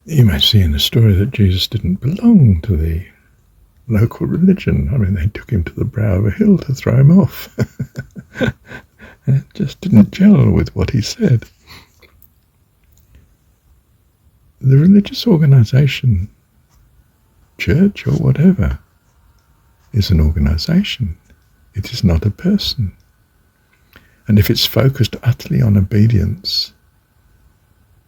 You may see in the story that Jesus didn't belong to the local religion. I mean, they took him to the brow of a hill to throw him off. It just didn't gel with what he said. The religious organisation, church or whatever, is an organisation. It is not a person. And if it's focused utterly on obedience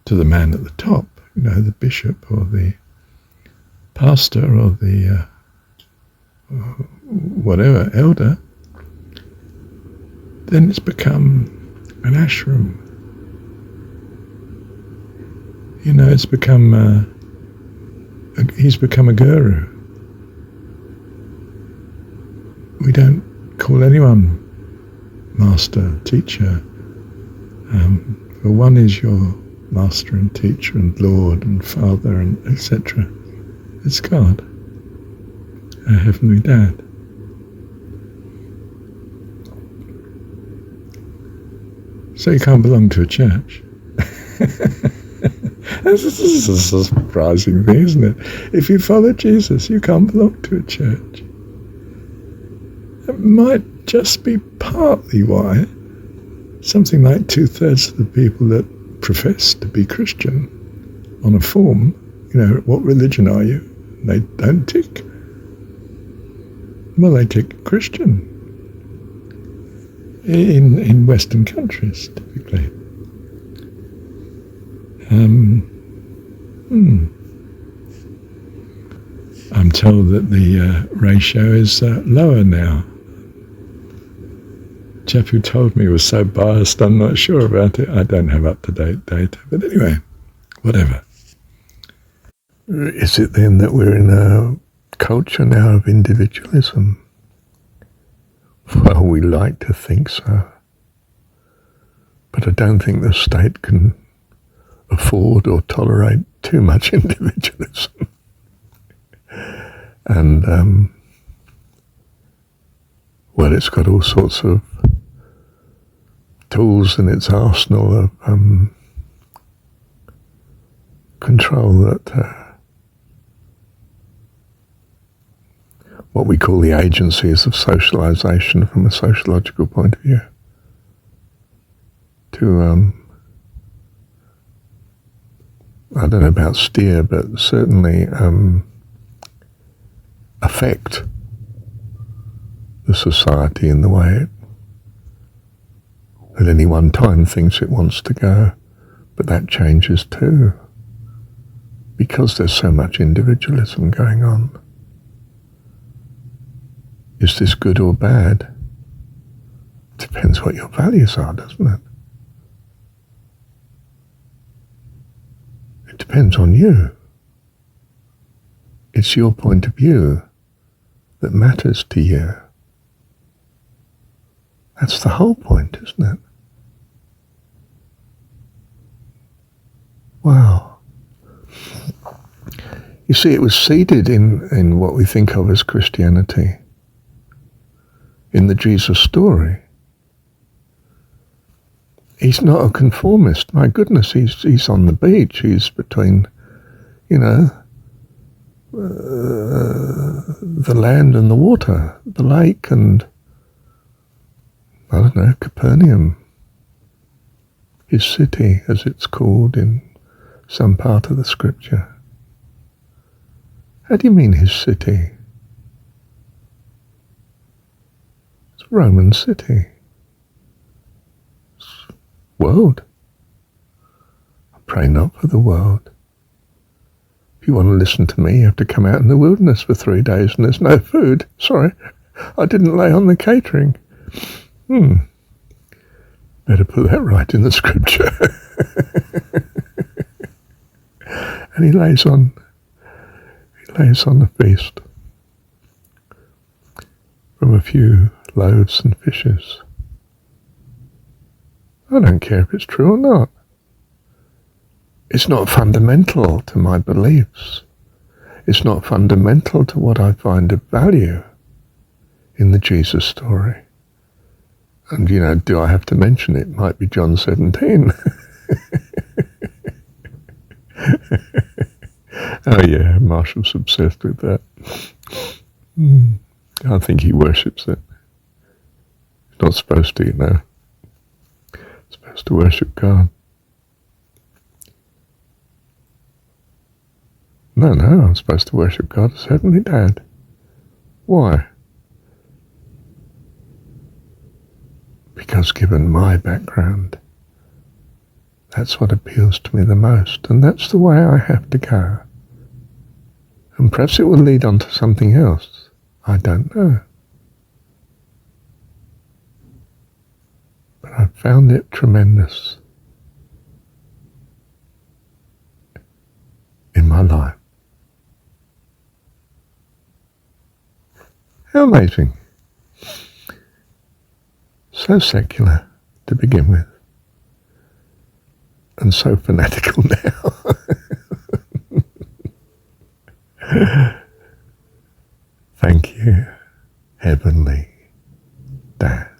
to the man at the top, the bishop or the pastor or the whatever, elder, then it's become an ashram. It's become he's become a guru. We don't call anyone master, teacher. For one is your master and teacher and Lord and Father and etc. It's God, our Heavenly Dad. So you can't belong to a church. This is a surprising thing, isn't it? If you follow Jesus, you can't belong to a church. It might just be partly why something like 2/3 of the people that profess to be Christian on a form, what religion are you? And they don't tick. Well, they tick Christian in Western countries, typically. I'm told that the ratio is lower now. The chap who told me was so biased, I'm not sure about it. I don't have up-to-date data, but anyway, whatever. Is it then that we're in a culture now of individualism? Well, we like to think so. But I don't think the state can afford or tolerate too much individualism. And, well, it's got all sorts of tools in its arsenal of control that what we call the agencies of socialization from a sociological point of view to I don't know about steer, but certainly affect the society in the way it at any one time thinks it wants to go. But that changes too, because there's so much individualism going on. Is this good or bad? Depends what your values are, doesn't it? It depends on you. It's your point of view that matters to you. That's the whole point, isn't it? Wow. You see, it was seeded in what we think of as Christianity, in the Jesus story. He's not a conformist. My goodness, he's on the beach. He's between, the land and the water, the lake and, I don't know, Capernaum, his city, as it's called in some part of the scripture. How do you mean his city? It's a Roman city. It's world. I pray not for the world. If you want to listen to me, you have to come out in the wilderness for 3 days and there's no food. Sorry, I didn't lay on the catering. Better put that right in the scripture. And he lays on the feast from a few loaves and fishes. I don't care if it's true or not. It's not fundamental to my beliefs. It's not fundamental to what I find of value in the Jesus story. And, do I have to mention it? Might be Jon 17. Oh yeah, Marshall's obsessed with that. I think he worships it. He's not supposed to, you know. He's supposed to worship God. No, I'm supposed to worship God as Heavenly Dad. Why? Because given my background, that's what appeals to me the most, and that's the way I have to go. And perhaps it will lead on to something else. I don't know. But I found it tremendous in my life. How amazing. So secular to begin with, and so fanatical now. Thank you, Heavenly Dad.